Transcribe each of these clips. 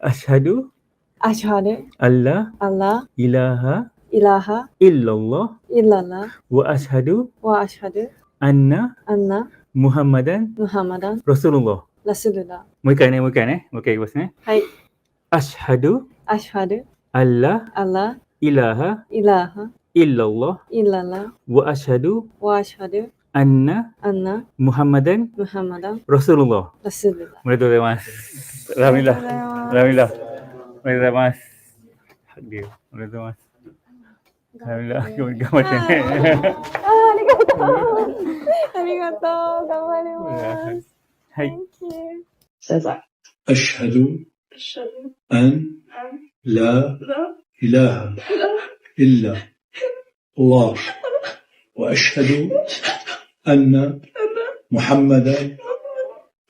Asyhadu Asyhadu alla alla ilaha ilaha illallah illallah wa asyhadu wa asyhadu anna anna Muhammadan Muhammadan Rasulullah. Rasulullah. Một cái này, một cái này. Ok, bos ni. はい。 Asyhadu Asyhadu alla alla ilaha ilaha illallah illallah wa asyhadu wa asyhadu anna anna Muhammadan Muhammadan Rasulullah. Rasulullah. おめでとうございます。Alhamdulillah. Alhamdulillah. おめでとうございます。Hadir. おめでとうございます。Alhamdulillah. 頑張ってね。ありがとう。頑張ります。はい。 Thank you. أشهد أن لا إله إلا الله وأشهد أن محمدا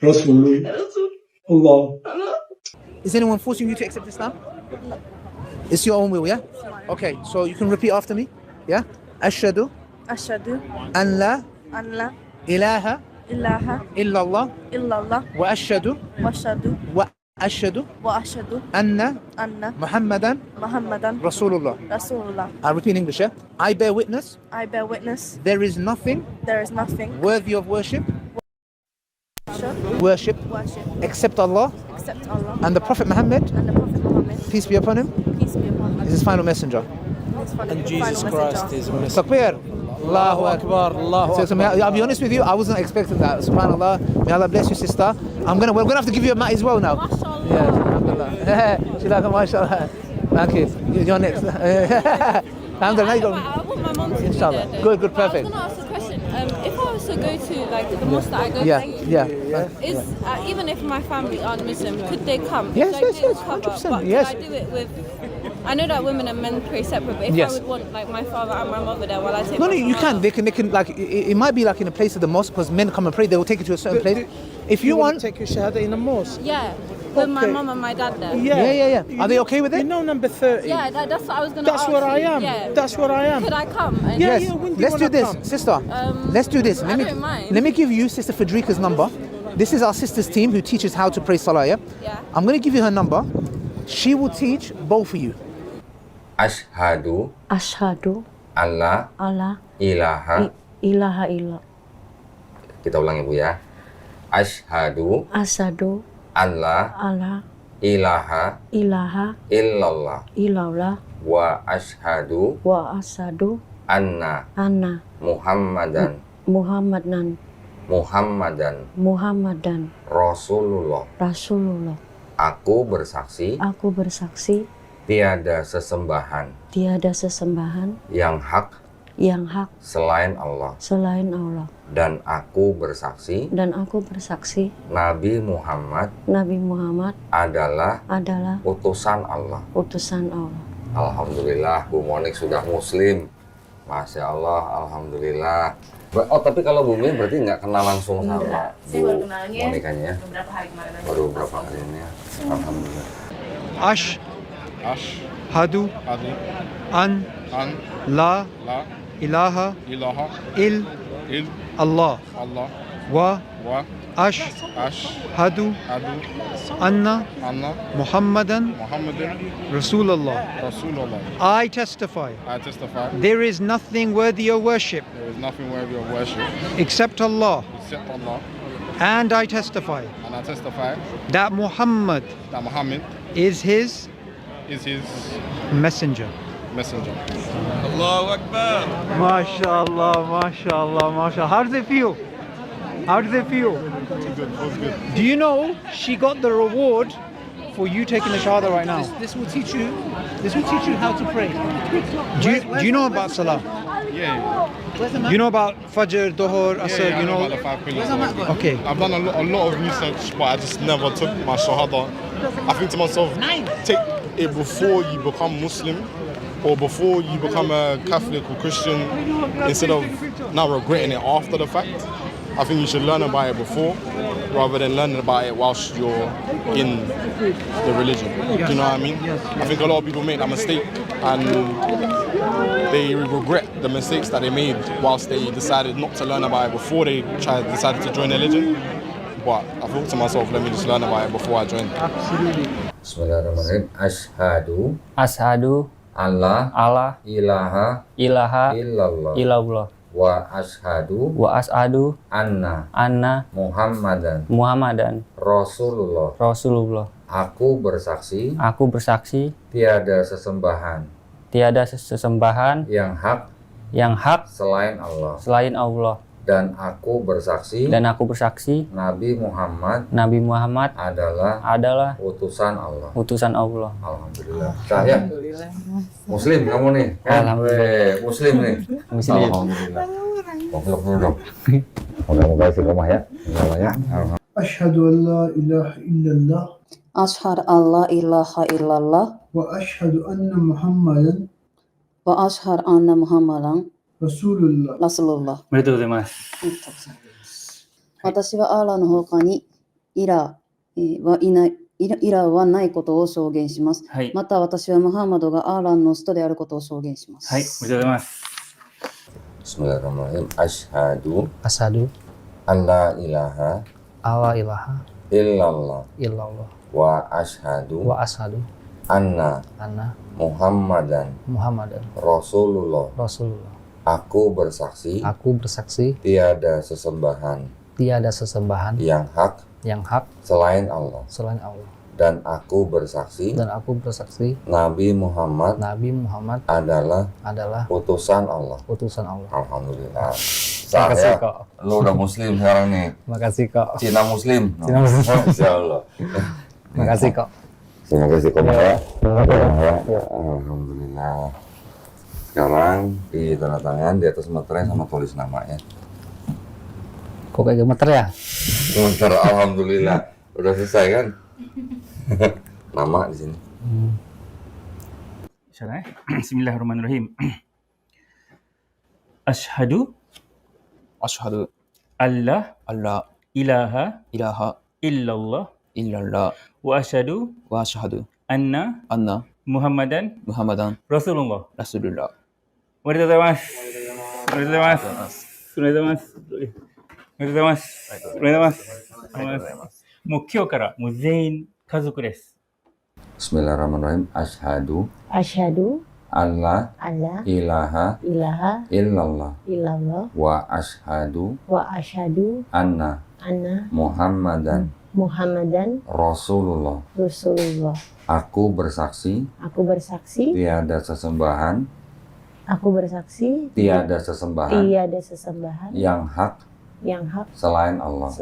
رسول الله. Is anyone forcing you to accept Islam? It's your own will, yeah? Okay, so you can repeat after me, yeah? Ashhadu أشهد an la أن لا ilaha إله illallah إلا الله wa ashhadu وأشهد anna أن Muhammadan محمدا Rasulullah. رسول الله. I'll repeat in English, yeah? I bear witness I bear witness there is nothing there is nothing worthy of worship worship except Allah except Allah and the Prophet Muhammad, and the Prophet Muhammad, peace be upon him, peace be upon him, is his final messenger. and Jesus Christ is Takbir. Allahu Akbar. So I'll be honest with you, I wasn't expecting that. Subhanallah. May Allah bless you, sister. We're gonna have to give you a mat as well now. MashaAllah. Yeah, alhamdulillah. She's like, mashallah. Okay, you're next. Alhamdulillah. I want my mum to Inshallah. be there. Good, But I perfect. was going to ask a question. If I was to go to like the mosque that I go Yeah, to, yeah. is even if my family aren't Muslim, could they come? Yes, Like, yes, they will yes, cover, 100%, But yes. could I do it with? I know that women and men pray separate, but if Yes. I would want like my father and my mother there while I take No, my you can. mother- They can like it might be like in a place of the mosque because men come and pray. They will take you to a certain place. If you want, take your shahada in a mosque. Yeah, with my Okay. mum and my dad there. yeah. Are they okay with it? You know number 30. Yeah, that's what I was going to ask. That's where I you. am. Yeah. That's where I am. Could I come? And Yeah, Yes. when do you Let's do wanna this, come? sister. Let's do this. I don't mind. Let me give you Sister Frederica's number. This is our sister's team who teaches how to pray salah. Yeah? Yeah. I'm going to give you her number. She will teach both of you. Asyhadu Asyhadu alla alla ilaha. ilaha illallah. Kita ulangi Bu ya. Asyhadu Asyhadu alla alla ilaha ilaha illallah illallah wa asyhadu wa asyhadu anna anna Muhammadan Muhammadan Rasulullah. Rasulullah. Aku bersaksi Aku bersaksi tiada sesembahan tiada sesembahan yang hak yang hak selain Allah, selain Allah, dan aku bersaksi dan aku bersaksi Nabi Muhammad Nabi Muhammad adalah adalah utusan Allah. utusan Allah. Alhamdulillah Bu Monik sudah muslim. Masya Allah, alhamdulillah. Oh tapi kalau Bu Min berarti nggak kenal langsung sama Bu Monikanya? beberapa hari kemarin aja. Baru beberapa hari ini ya. Alhamdulillah. Hadu an la ilaha Allah wa ashhadu anna Muhammadan Rasulullah. I testify there is nothing worthy of worship except Allah, and I testify that Muhammad is his messenger. Allahu Akbar. MashaAllah, MashaAllah, MashaAllah. How does it feel? How does it feel? Do you know she got the reward for you taking the shahada right now? This will teach you. This will teach you how to pray. Do you know about Salah? Yeah. You know about Fajr, Dhuhr, Asr, I you know? about the 5 pillars. Okay. I've done a lot of research, but I just never took my shahada. I think to myself, take it before you become Muslim or before you become a Catholic or Christian, instead of now regretting it after the fact. I think you should learn about it before rather than learning about it whilst you're in the religion. Do you know what I mean? I think a lot of people make that mistake and they regret the mistakes that they made whilst they decided not to learn about it before they decided to join the religion. but I thought to myself, let me just learn about it before I joined. Absolutely. Bismillahirrahmanirrahim. Ashhadu Asyhadu alla alla ilaha ilaha illallah illallah wa ashhadu wa asyhadu anna anna Muhammadan Rasulullah. Aku bersaksi Aku bersaksi tiada sesembahan tiada sesembahan yang hak selain Allah. dan aku bersaksi Nabi Muhammad adalah utusan Allah. Alhamdulillah. Saya Muslim kamu nih. Alhamdulillah. Muslim nih. Alhamdulillah. Peluk dulu dong. Moga-moga istiqomah ya. Namanya. أشهد أن لا إله إلا الله Ashhadu an la ilaha illallah وأشهد أن محمدا wa ashhadu anna Muhammadan رسول الله. Rasulullah. おめでとうございます。私はアーラーの他にイラはないことを証言します。はい。また私はムハンマドがアーラーの使徒であることを証言します。はい、おめでとうございます。Bismillahirrahmanirrahim. Asyhadu Asyhadu alla ilaha alla ilaha illallah illallah wa ashhadu wa asyhadu anna anna Muhammadan Rasulullah. Aku bersaksi tiada sesembahan yang hak selain Allah. Dan aku bersaksi Nabi Muhammad adalah utusan Allah. Alhamdulillah. Sah ya. Lu udah muslim sekarang nih. Makasih kok. Cina muslim. Cina muslim. Masya Allah. Makasih kok. Semoga istiqomah ya. Alhamdulillah. Sekarang di tanda tangan di atas materai sama tulis namanya. Kok kayak gemeter ya? Gemeter, alhamdulillah. Udah selesai kan? Nama di sini. Bismillahirrahmanirrahim. Asyhadu alla ilaha illallah wa asyhadu anna Muhammadan Rasulullah. おめでとうございます。おめでとうございます。おめでとうございます。おめでとうございます。おめでとうございます。おめでとうございます。もう今日からもう全員家族です。 Bismillahirrahmanirrahim. Asyhadu alla ilaha illallah wa asyhadu anna Muhammadan Rasulullah. Aku bersaksi tiada sesembahan yang hak selain Allah.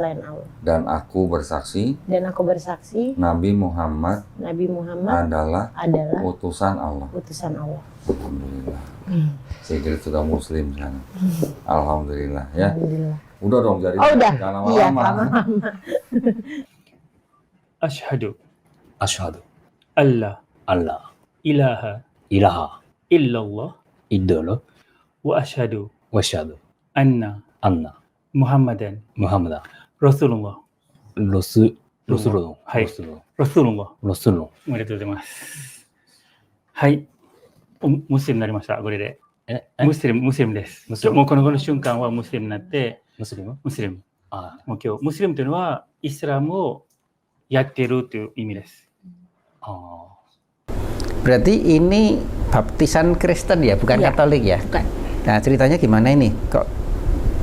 Dan aku bersaksi Nabi Muhammad adalah utusan Allah. Alhamdulillah. Saya kira sudah muslim sana. Alhamdulillah ya. Udah dong jadi. Udah. Jangan Iya, lama-lama. Asyhadu alla ilaha illallah wa asyhadu anna Muhammadan Rasulullah. はい。Rasulullah。おめでとうございます。はい。ムスリムになりました。これで。ムスリムです。もうこの瞬間はムスリムになって、ムスリム。もう今日、ムスリムというのはイスラムをやっているという意味です。Berarti ini baptisan Kristen ya, bukan Katolik ya? Bukan. Nah, ceritanya gimana ini? Kok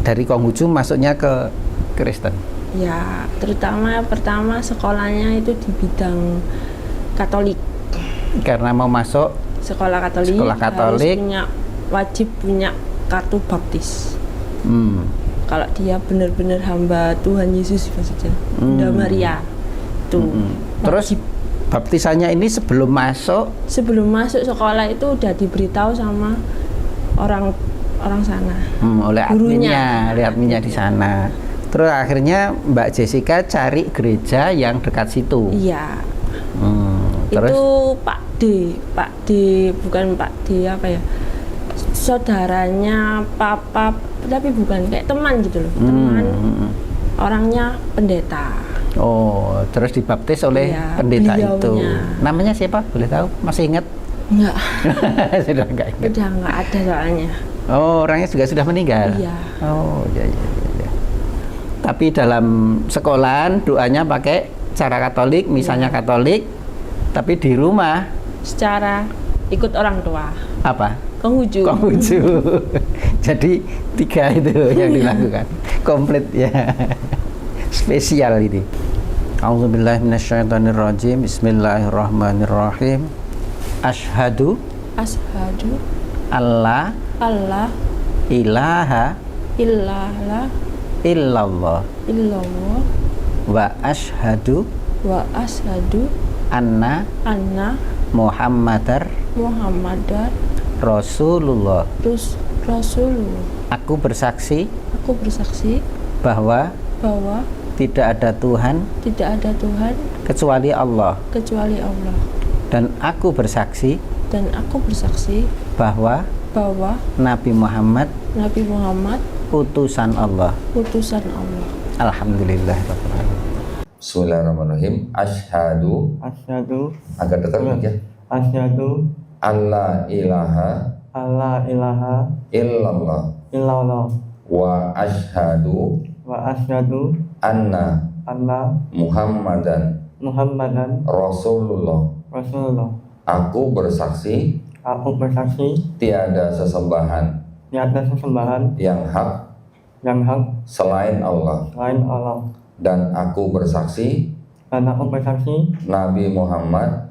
dari Konghucu masuknya ke Kristen? Ya, terutama pertama sekolahnya itu di bidang Katolik. Karena mau masuk sekolah Katolik. Harus wajib punya kartu baptis. Kalau dia benar-benar hamba Tuhan Yesus maksudnya, Bunda Maria. Tuh. Terus baptisannya ini sebelum masuk sekolah itu udah diberitahu sama orang sana. Oleh adminnya di sana. Terus akhirnya Mbak Jessica cari gereja yang dekat situ. Iya. Terus itu Pak D, bukan Pak D apa ya? Saudaranya papa, tapi bukan kayak teman gitu loh. Teman. Orangnya pendeta. Oh, terus dibaptis oleh pendeta itu. Namanya siapa? Boleh tahu? Masih ingat? Enggak. Sudah enggak ingat. Udah enggak ada soalnya. Oh, orangnya juga sudah meninggal. Iya. Oh, iya. Tapi dalam sekolahan doanya pakai cara Katolik, misalnya Katolik, tapi di rumah secara ikut orang tua. apa? Konghucu. Konghucu. Jadi 3 itu yang dilakukan. Komplit ya. Spesial ini. A'udzubillahi minasyaitonirrajim. Bismillahirrahmanirrahim. Asyhadu alla ilaha illallah wa asyhadu anna Muhammadar Rasulullah. Aku bersaksi bahwa tidak ada Tuhan kecuali Allah. Dan aku bersaksi bahwa Nabi Muhammad utusan Allah. Alhamdulillah. Bismillahirrahmanirrahim. Asyhadu agak dekat mungkin. Asyhadu alla ilaha illallah wa asyhadu anna Muhammadan Rasulullah. Aku bersaksi tiada sesembahan yang hak selain Allah. Dan aku bersaksi Nabi Muhammad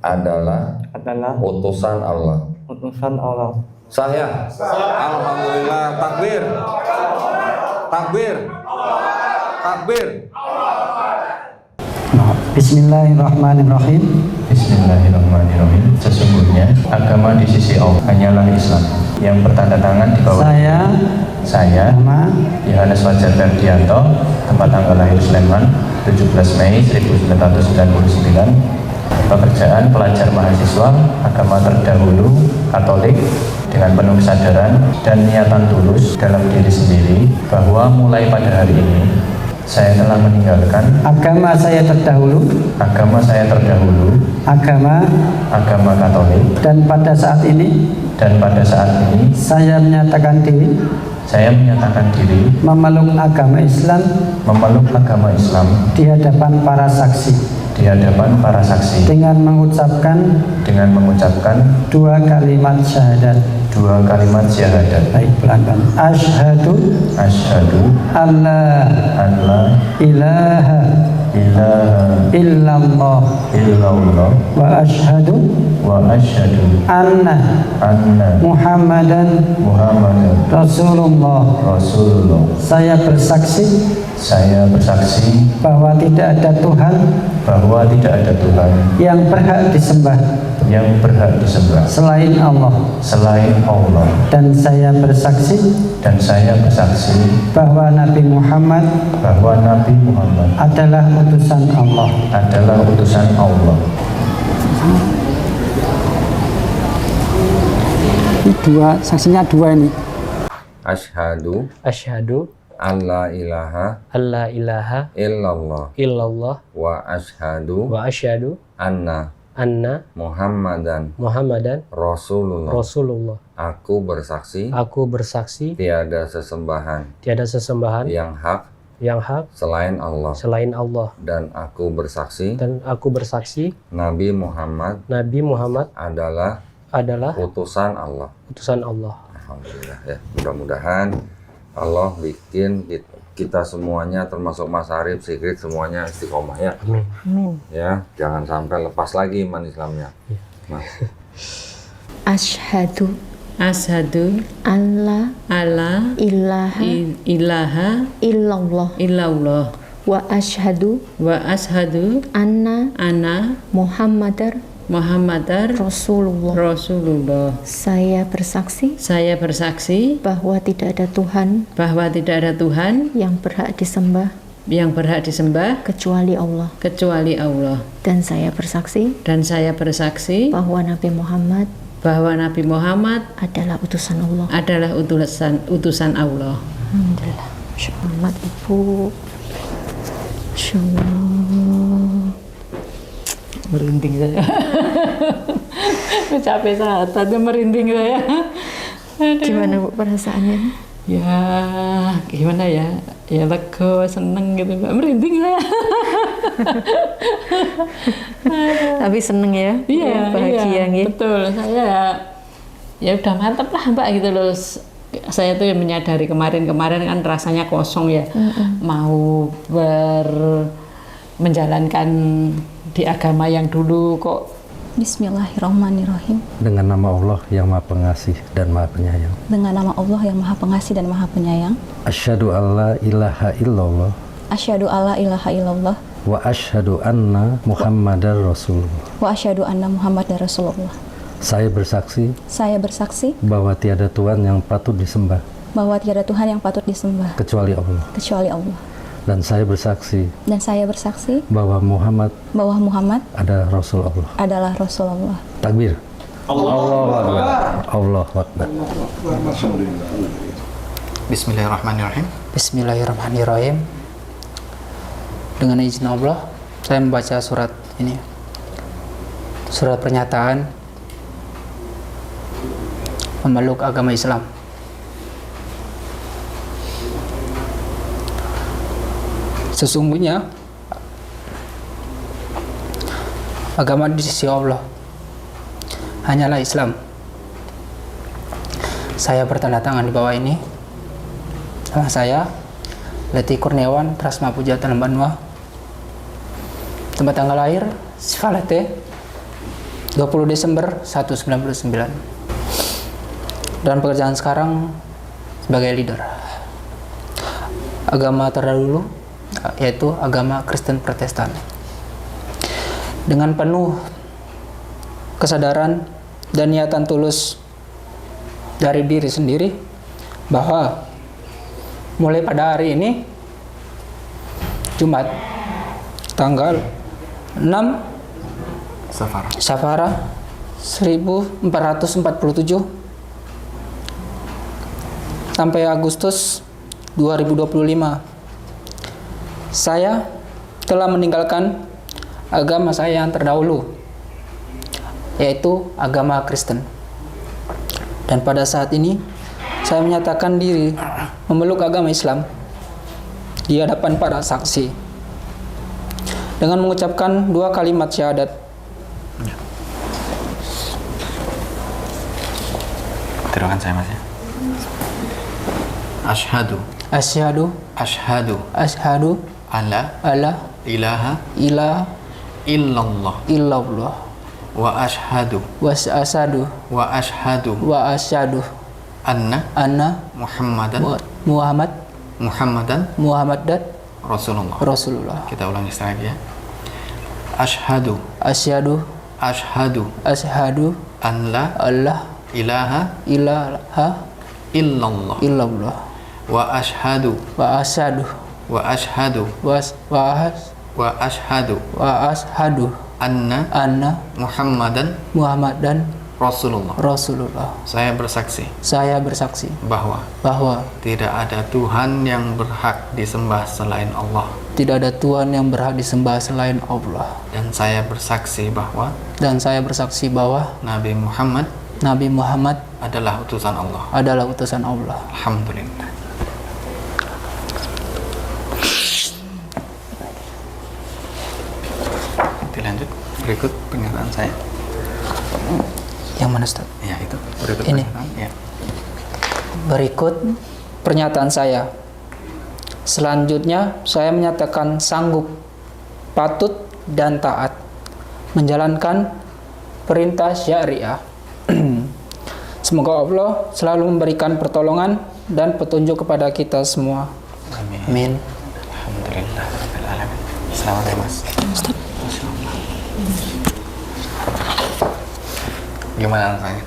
adalah utusan Allah. Saya alhamdulillah, takbir. Bismillahirrahmanirrahim. Sesungguhnya agama di sisi Allah hanyalah Islam yang bertanda tangan di bawah saya Yohanes Fajar Ferdianto, tempat tanggal lahir Sleman 17 Mei 1999. Pekerjaan pelajar mahasiswa agama terdahulu Katolik dengan penuh kesadaran dan niatan tulus dalam diri sendiri bahwa mulai pada hari ini saya telah meninggalkan agama saya terdahulu agama Katolik, dan pada saat ini saya menyatakan diri memeluk agama Islam di hadapan para saksi dengan mengucapkan 2 kalimat syahadat. Baik, pelan-pelan. Asyhadu alla ilaha illallah wa asyhadu anna Muhammadan Rasulullah. Saya bersaksi bahwa tidak ada Tuhan yang berhak disembah selain Allah. Dan saya bersaksi bahwa Nabi Muhammad adalah utusan Allah. Ini saksinya 2 ini. Asyhadu alla ilaha illallah wa asyhadu anna Muhammadan Rasulullah. Aku bersaksi tiada sesembahan yang hak selain Allah. Dan aku bersaksi Nabi Muhammad adalah utusan Allah. Alhamdulillah ya. Mudah-mudahan Allah bikin kita semuanya termasuk Mas Arif, Sigrid semuanya istiqomah ya. Amin. Ya, jangan sampai lepas lagi iman Islamnya. Mas. Asyhadu alla ilaha illallah wa asyhadu anna Muhammadar Rasulullah. Saya bersaksi bahwa tidak ada Tuhan yang berhak disembah kecuali Allah. Dan saya bersaksi bahwa Nabi Muhammad adalah utusan Allah. Alhamdulillah. Selamat Ibu. Insyaallah. Merinding saya. Capek saat tadi merinding saya. Gimana Bu perasaannya? Ya gimana ya, ya lega, seneng gitu Mbak, merinding saya. Tapi seneng ya, Iya, bahagia iya, gitu. betul. Saya ya udah mantep lah Mbak gitu loh. Saya tuh yang menyadari kemarin kan rasanya kosong ya, mau menjalankan di agama yang dulu kok. Bismillahirrahmanirrahim. Dengan nama Allah yang Maha Pengasih dan Maha Penyayang. Dengan nama Allah yang Maha Pengasih dan Maha Penyayang. Asyhadu alla ilaha illallah. Asyhadu alla ilaha illallah. Wa asyhadu anna Muhammadar Rasulullah. Wa asyhadu anna Muhammadar Rasulullah. Saya bersaksi bahwa tiada Tuhan yang patut disembah kecuali Allah. Dan saya bersaksi bahwa Muhammad adalah Rasul Allah. Takbir. Allahu Akbar. Allahu Akbar. Bismillahirrahmanirrahim. Bismillahirrahmanirrahim. Dengan izin Allah, saya membaca surat ini. Surat pernyataan memeluk agama Islam. Sesungguhnya agama di sisi Allah hanyalah Islam. Saya bertanda tangan di bawah ini. Nama saya Leti Kurniawan Trasma Puja Tanam Banua. Tempat tanggal lahir Sivalete 20 Desember 1999. Dan pekerjaan sekarang sebagai leader. Agama terdahulu yaitu agama Kristen Protestan. Dengan penuh kesadaran dan niatan tulus dari diri sendiri bahwa mulai pada hari ini Jumat tanggal 6 Safara 1447 sampai Agustus 2025 saya telah meninggalkan agama saya yang terdahulu, yaitu agama Kristen. Dan pada saat ini, saya menyatakan diri memeluk agama Islam di hadapan para saksi dengan mengucapkan 2 kalimat syahadat. Teruskan saya Mas ya. Asyhadu alla ilaha illallah wa asyhadu anna Muhammadan Rasulullah. Kita ulangi sekali ya. Asyhadu an la ilaha illallah wa asyhadu anna Muhammadan Rasulullah. Saya bersaksi bahwa tidak ada Tuhan yang berhak disembah selain Allah. Dan saya bersaksi bahwa Nabi Muhammad adalah utusan Allah. Alhamdulillah. Dilanjut, berikut pernyataan saya. Yang mana Ustaz? Ya itu, berikut ini. Ya. Berikut pernyataan saya. Selanjutnya saya menyatakan sanggup, patut dan taat menjalankan perintah syariah. Semoga Allah selalu memberikan pertolongan dan petunjuk kepada kita semua. Amin. Alhamdulillah. Selamat ya Mas. Gimana rasanya?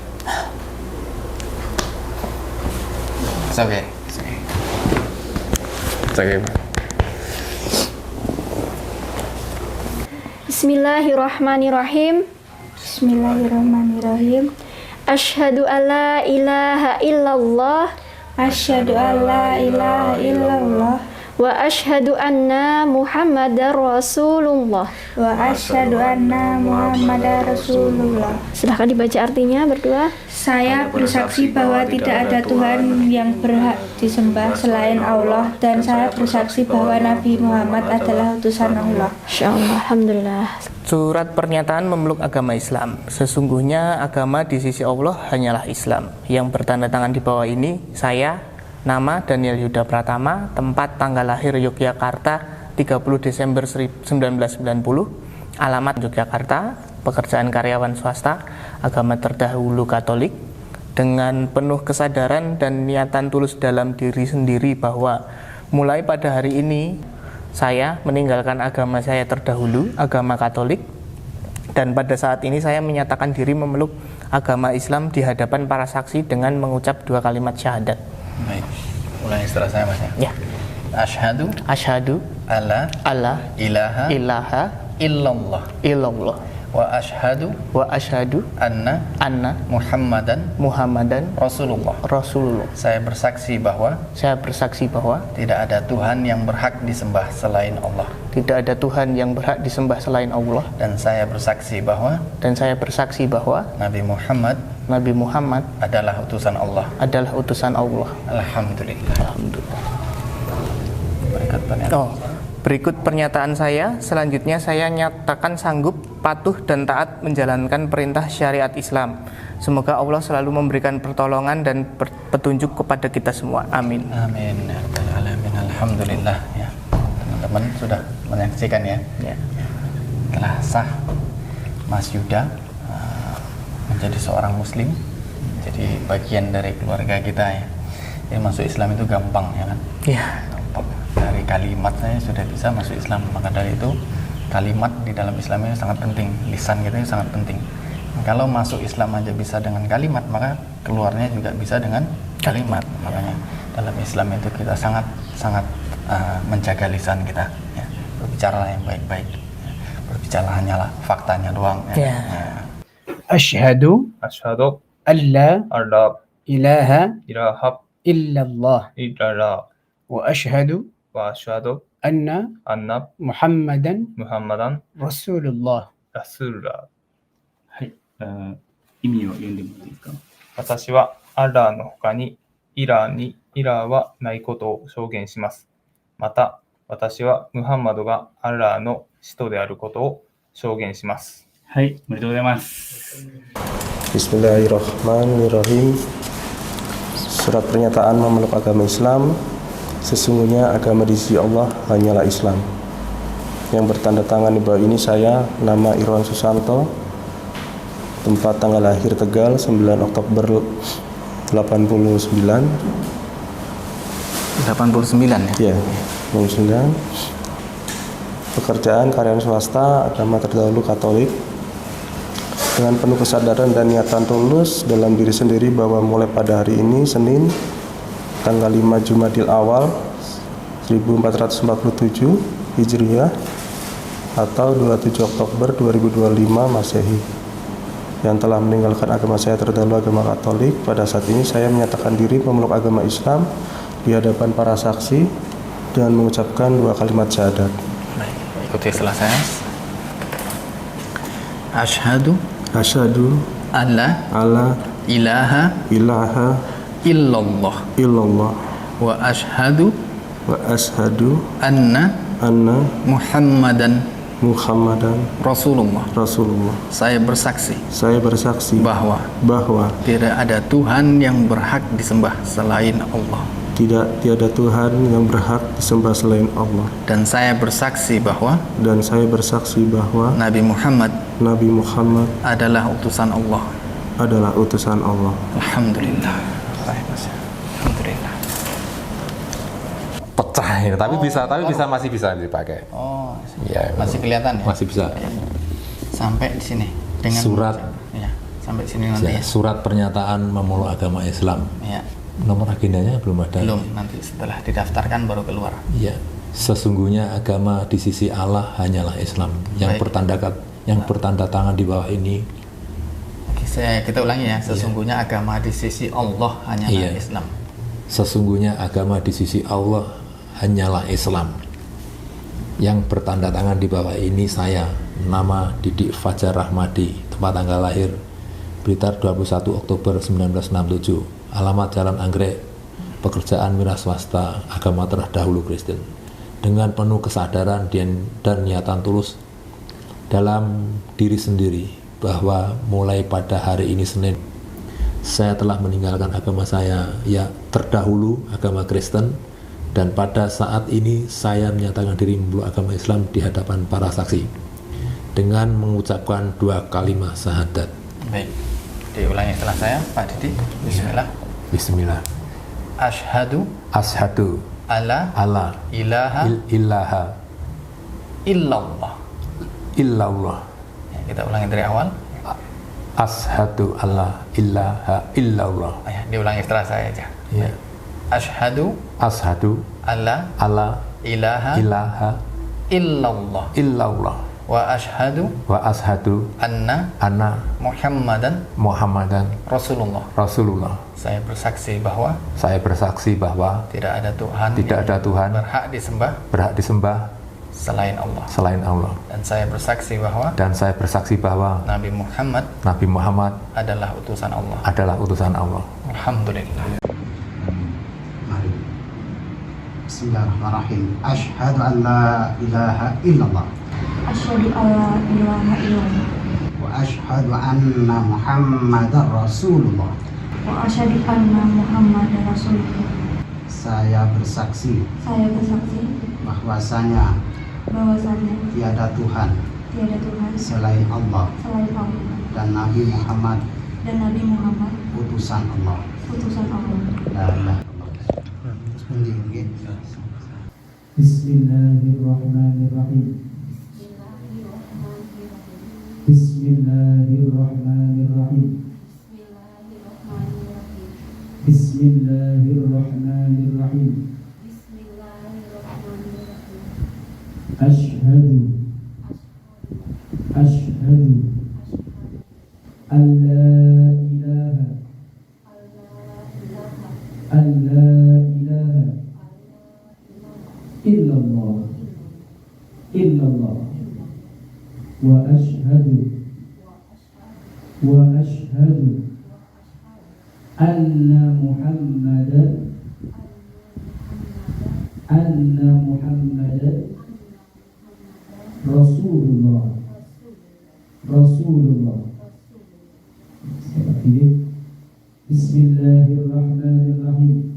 It's okay. Bismillahirrahmanirrahim. Asyhadu alla ilaha illallah. Wa asyhadu anna Muhammadar Rasulullah. Wa asyhadu anna Muhammadar Rasulullah. Silahkan dibaca artinya berdua. Saya bersaksi bahwa tidak ada Tuhan yang berhak disembah selain Allah, dan saya bersaksi bahwa Nabi Muhammad adalah utusan Allah. Insyaallah, alhamdulillah. Surat pernyataan memeluk agama Islam. Sesungguhnya agama di sisi Allah hanyalah Islam. Yang bertanda tangan di bawah ini saya, nama Daniel Yuda Pratama, tempat tanggal lahir Yogyakarta 30 Desember 1990, alamat Yogyakarta, pekerjaan karyawan swasta, agama terdahulu Katolik, dengan penuh kesadaran dan niatan tulus dalam diri sendiri bahwa mulai pada hari ini saya meninggalkan agama saya terdahulu, agama Katolik, dan pada saat ini saya menyatakan diri memeluk agama Islam di hadapan para saksi dengan mengucap 2 kalimat syahadat. Baik, ulangi setelah saya Mas ya. Asyhadu alla ilaha illallah wa asyhadu anna Muhammadan Rasulullah. Saya bersaksi bahwa tidak ada Tuhan yang berhak disembah selain Allah. Dan saya bersaksi bahwa Nabi Muhammad adalah utusan Allah. Alhamdulillah. Berikut pernyataan saya. Selanjutnya saya nyatakan sanggup, patuh dan taat menjalankan perintah syariat Islam. Semoga Allah selalu memberikan pertolongan dan petunjuk kepada kita semua. Amin. Amin. Alhamdulillah. Ya, teman-teman sudah menyaksikan ya. Telah sah Mas Yuda menjadi seorang Muslim, jadi bagian dari keluarga kita ya. Jadi masuk Islam itu gampang ya kan? Iya. Dari kalimat saya sudah bisa masuk Islam, maka dari itu kalimat di dalam Islam ini sangat penting, lisan kita ini sangat penting. Kalau masuk Islam aja bisa dengan kalimat, maka keluarnya juga bisa dengan kalimat. Makanya dalam Islam itu kita sangat menjaga lisan kita ya. Berbicara yang baik-baik ya. Berbicara hanyalah faktanya doang ya. Asyhadu alla ilaha illallah wa asyhadu anna Muhammadan Rasulullah. はい、意味を読んでもらっていいですか。私はアラーの他にイラーはないことを証言します。また私はムハンマドがアラーの使徒であることを証言します。はい、おめでとうございます。 Bismillahirrahmanirrahim. Surat pernyataan memeluk agama Islam. Sesungguhnya agama di sisi Allah hanyalah Islam. Yang bertanda tangan di bawah ini saya, nama Irwan Susanto, tempat tanggal lahir Tegal 9 Oktober 89 ya? Iya, 89. Pekerjaan karyawan swasta, agama terdahulu Katolik, dengan penuh kesadaran dan niatan tulus dalam diri sendiri bahwa mulai pada hari ini Senin tanggal 5 Jumadil Awal 1447 Hijriah atau 27 Oktober 2025 Masehi, yang telah meninggalkan agama saya terdahulu, agama Katolik. Pada saat ini saya menyatakan diri memeluk agama Islam di hadapan para saksi dengan mengucapkan 2 kalimat syahadat. Baik, ikuti setelah saya. Asyhadu alla ilaha illallah wa asyhadu anna Muhammadan Rasulullah. Saya bersaksi bahwa tidak ada Tuhan yang berhak disembah selain Allah. Tiada Tuhan yang berhak disembah selain Allah. Dan saya bersaksi bahwa Nabi Muhammad adalah utusan Allah. Alhamdulillah. Pecah ya, tapi masih bisa dipakai. Oh, ya, masih kelihatan ya? Masih bisa. Sampai di sini dengan surat ya, sampai sini nanti ya. Surat pernyataan memeluk agama Islam. Ya. Nomor agendanya belum ada. Belum, nanti setelah didaftarkan baru keluar. Iya. Sesungguhnya agama di sisi Allah hanyalah Islam. Yang bertanda tangan di bawah ini. Oke, kita ulangi ya. Sesungguhnya agama di sisi Allah hanyalah Islam. Sesungguhnya agama di sisi Allah hanyalah Islam. Yang bertanda tangan di bawah ini saya, nama Didik Fajar Rahmadi, tempat tanggal lahir Blitar 21 Oktober 1967, alamat Jalan Anggrek, pekerjaan wira swasta, agama terdahulu Kristen. Dengan penuh kesadaran dan niatan tulus dalam diri sendiri bahwa mulai pada hari ini Senin, saya telah meninggalkan agama saya, ya terdahulu agama Kristen, dan pada saat ini saya menyatakan diri memeluk agama Islam di hadapan para saksi dengan mengucapkan 2 kalimat syahadat. Baik, diulangi setelah saya, Pak Didi. Bismillah. Bismillah. Ashhadu alla ilaha illallah. Ya, kita ulangi dari awal. Ashhadu alla ilaha illallah. Ya, diulangi setelah saya aja. Ya. Ashhadu alla ilaha illallah wa ashhadu anna Muhammadan Rasulullah. Saya bersaksi bahwa tidak ada Tuhan berhak disembah selain Allah. Dan saya bersaksi bahwa Nabi Muhammad adalah utusan Allah. Alhamdulillah. Bismillahirrahmanirrahim. Asyhadu an la ilaha illallah. Asyhadu an la ilaha illallah. Wa asyhadu anna Muhammadar Rasulullah. Wa asyhadu anna Muhammadar Rasulullah. Saya bersaksi bahwasanya tiada Tuhan selain Allah dan Nabi Muhammad utusan Allah. La ilaha Bismillahirrahmanirrahim. Bismillahirrahmanirrahim. Bismillahirrahmanirrahim. Asyhadu an la ilaha illallah wa ashhadu anna Muhammadan Rasulullah. Bismillahirrahmanirrahim.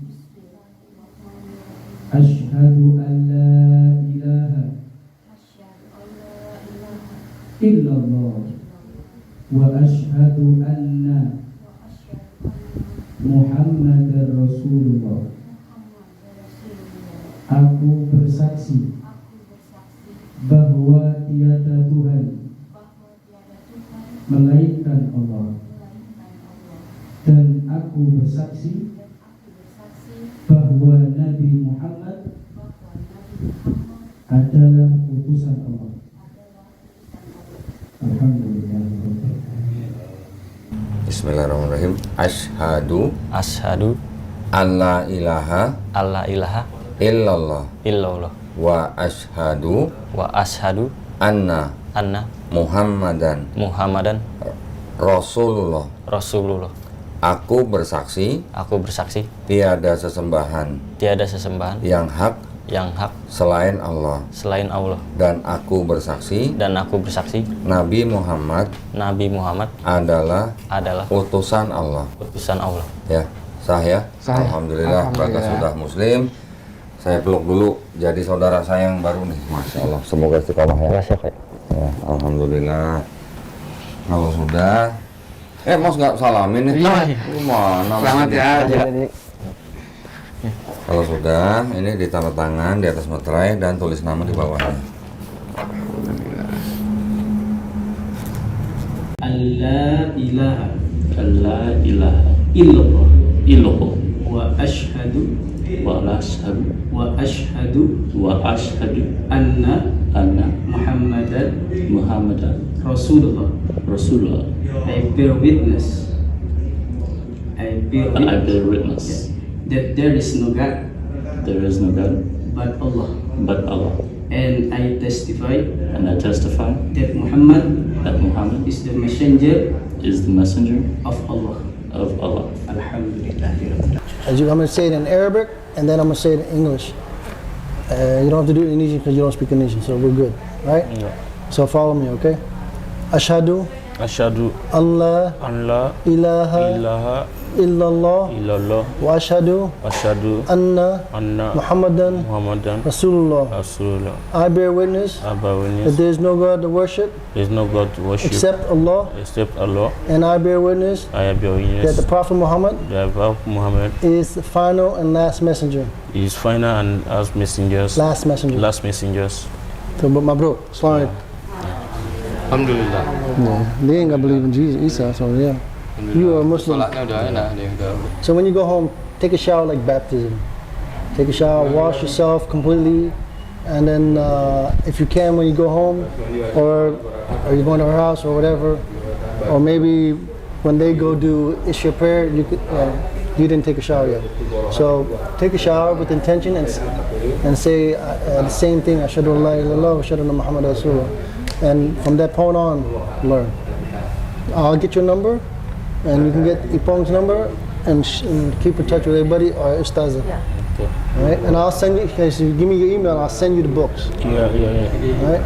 Asyhadu an la ilaha illallah wa asyhadu anna Muhammadar Rasulullah. Aku bersaksi bahwa tiada Tuhan melainkan Allah, dan aku bersaksi bahwa Nabi Muhammad adalah utusan Allah. Alhamdulillah. Bismillahirrahmanirrahim. Asyhadu an la ilaha illallah wa asyhadu anna Muhammadan Rasulullah. Aku bersaksi tiada sesembahan yang hak selain Allah. Dan aku bersaksi Nabi Muhammad adalah utusan Allah. Ya, sah ya? Alhamdulillah, Bapak sudah muslim. Saya peluk dulu jadi saudara saya yang baru nih. Masya Allah, semoga istiqomah ya. Ya, alhamdulillah. Kalau sudah Mas nggak salamin nih? Gimana? Selamat ya. Kalau sudah, ini ditanda tangan di atas materai dan tulis nama di bawahnya. La ilaha illallah wa ashhadu anna Muhammadan Rasulullah. I bear witness that there is no God but Allah. but Allah. And I testify And I testify that Muhammad that Muhammad is the messenger is the messenger of Allah. of Allah. Alhamdulillah. I'm going to say it in Arabic and then I'm going to say it in English. You don't have to do it in Indonesian because you don't speak Indonesian, so we're good, right? Yeah. So follow me, okay? Ashhadu Ashhadu an la an la ilaha illallah illallah wa ashhadu anna Muhammadan Rasulullah. I bear witness that there is no God to worship except Allah, and I bear witness that the Prophet Muhammad is the final and last messenger. Last messengers. So, but my bro, sorry. Alhamdulillah. Yeah, they ain't gonna believe in Jesus, Isa, so yeah. You are a Muslim. So when you go home, take a shower like baptism. Take a shower, wash yourself completely, and then if you can when you go home, or you're going to her house or whatever, or maybe when they go do Isha prayer, you didn't take a shower yet. So take a shower with intention and say the same thing, Ashhadu an la ilaha illallah wa ashhadu anna Muhammadan Rasulullah. And from that point on, learn. I'll get your number, and you can get Ipong's number, and keep in touch with everybody or Ustaza. Okay. All right? And I'll send you, if you give me your email, I'll send you the books. Yeah. All right?